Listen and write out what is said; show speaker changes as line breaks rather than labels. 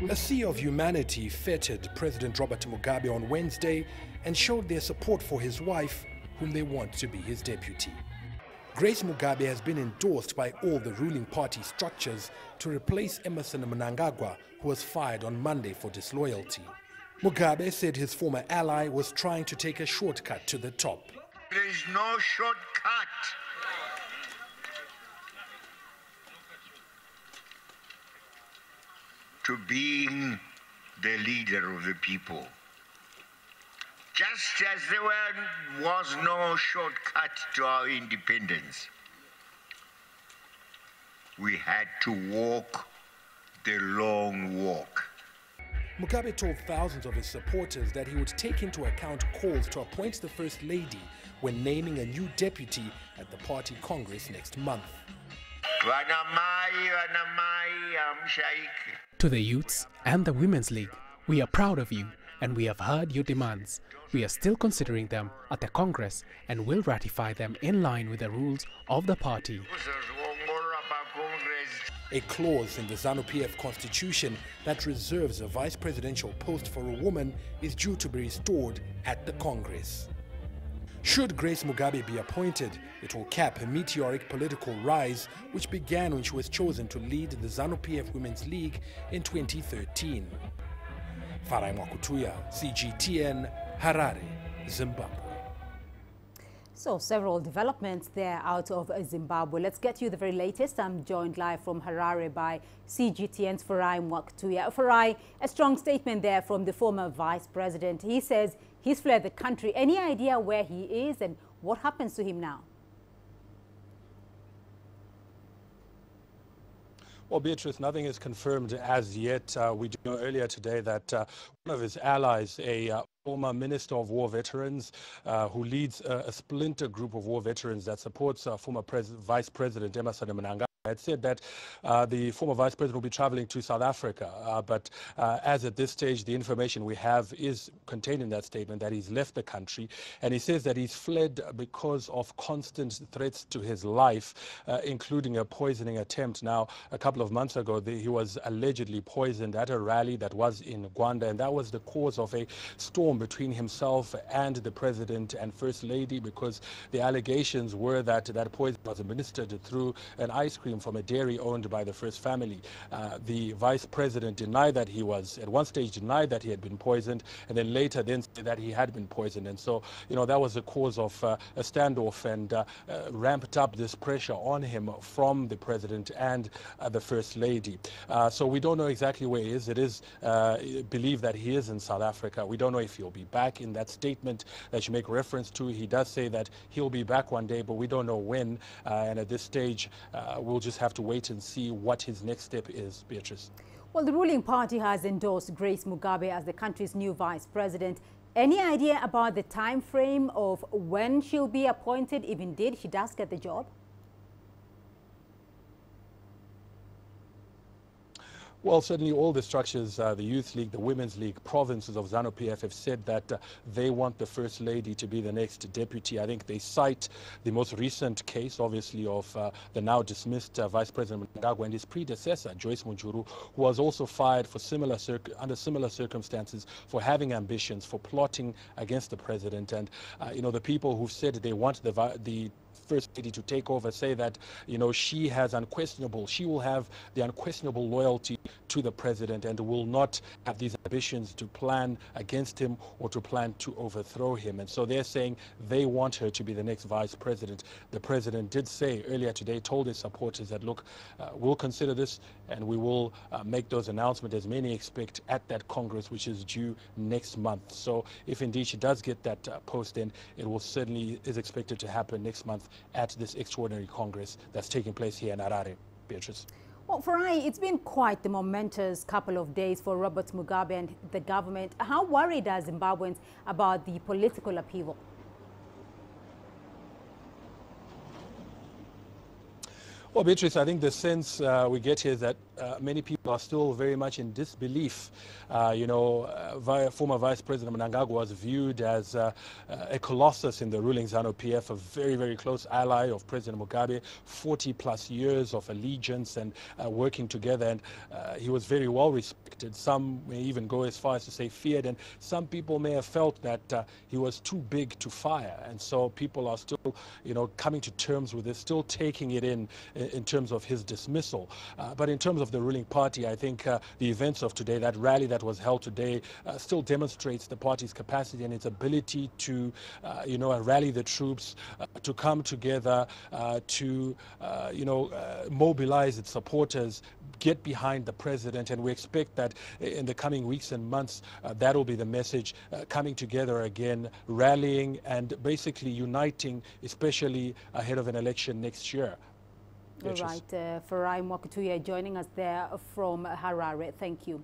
A sea of humanity feted President Robert Mugabe on Wednesday and showed their support for his wife, whom they want to be his deputy. Grace Mugabe has been endorsed by all the ruling party structures to replace Emerson Mnangagwa, who was fired on Monday for disloyalty. Mugabe said his former ally was trying to take a shortcut to the top.
There is no shortcut to being the leader of the people. Just as there was no shortcut to our independence, we had to walk the long walk.
Mugabe told thousands of his supporters that he would take into account calls to appoint the First Lady when naming a new deputy at the party congress next month.
To the youths and the Women's League, we are proud of you and we have heard your demands. We are still considering them at the Congress and will ratify them in line with the rules of the party.
A clause in the Zanu-PF constitution that reserves a vice presidential post for a woman is due to be restored at the Congress. Should Grace Mugabe be appointed, it will cap a meteoric political rise which began when she was chosen to lead the Zanu-PF Women's League in 2013. Farai Mwakutuya, CGTN, Harare, Zimbabwe.
So several developments there out of Zimbabwe. Let's get you the very latest. I'm joined live from Harare by CGTN's Farai Mwakutuya. Farai, a strong statement there from the former vice president. He says he's fled the country. Any idea where he is and what happens to him now?
Well, Beatrice, nothing is confirmed as yet. We do know earlier today that one of his allies, a former Minister of War Veterans, who leads a splinter group of war veterans that supports former Vice President Emerson Mnangagwa, had said that the former vice president will be traveling to South Africa, but as at this stage, the information we have is contained in that statement that he's left the country, and he says that he's fled because of constant threats to his life, including a poisoning attempt. Now, a couple of months ago, he was allegedly poisoned at a rally that was in Rwanda, and that was the cause of a storm between himself and the president and first lady, because the allegations were that that poison was administered through an ice cream from a dairy owned by the first family. The vice president denied that he was, at one stage denied that he had been poisoned, and then later then said that he had been poisoned. And so, you know, that was the cause of a standoff, and ramped up this pressure on him from the president and the first lady. So we don't know exactly where he is. It is believed that he is in South Africa. We don't know if he'll be back. In that statement that you make reference to, he does say that he'll be back one day, but we don't know when. And at this stage, we'll just have to wait and see what his next step is, Beatrice.
Well, the ruling party has endorsed Grace Mugabe as the country's new vice president. Any idea about the time frame of when she'll be appointed, if indeed she does get the job?
Well, certainly all the structures, the Youth League, the Women's League, provinces of Zanu-PF have said that they want the First Lady to be the next deputy. I think they cite the most recent case, obviously, of the now dismissed Vice President Mnangagwa and his predecessor, Joyce Mujuru, who was also fired for under similar circumstances for having ambitions, for plotting against the president. And, you know, the people who've said they want the First Lady to take over say that, you know, she will have the unquestionable loyalty to the president and will not have these ambitions to plan against him or to plan to overthrow him. And so they're saying they want her to be the next vice president. The president did say earlier today, told his supporters that, look, we'll consider this and we will make those announcements, as many expect, at that Congress, which is due next month. So if indeed she does get that post, then it will certainly is expected to happen next month at this extraordinary Congress that's taking place here in Harare. Beatrice.
Well, Farai, it's been quite the momentous couple of days for Robert Mugabe and the government. How worried are Zimbabweans about the political upheaval?
Well, Beatrice, I think the sense we get here is that many people are still very much in disbelief. Former Vice President Mnangagwa was viewed as a colossus in the ruling Zanu-PF, a very, very close ally of President Mugabe, 40+ years of allegiance and working together. And he was very well respected. Some may even go as far as to say feared. And some people may have felt that he was too big to fire. And so people are still, coming to terms with this, still taking it in terms of his dismissal. But in terms of the ruling party, I think the events of today, that rally that was held today, still demonstrates the party's capacity and its ability to, rally the troops, to come together, to, mobilize its supporters, get behind the president. And we expect that in the coming weeks and months, that will be the message, coming together again, rallying and basically uniting, especially ahead of an election next year.
All right, Farai Mwakutuya joining us there from Harare. Thank you.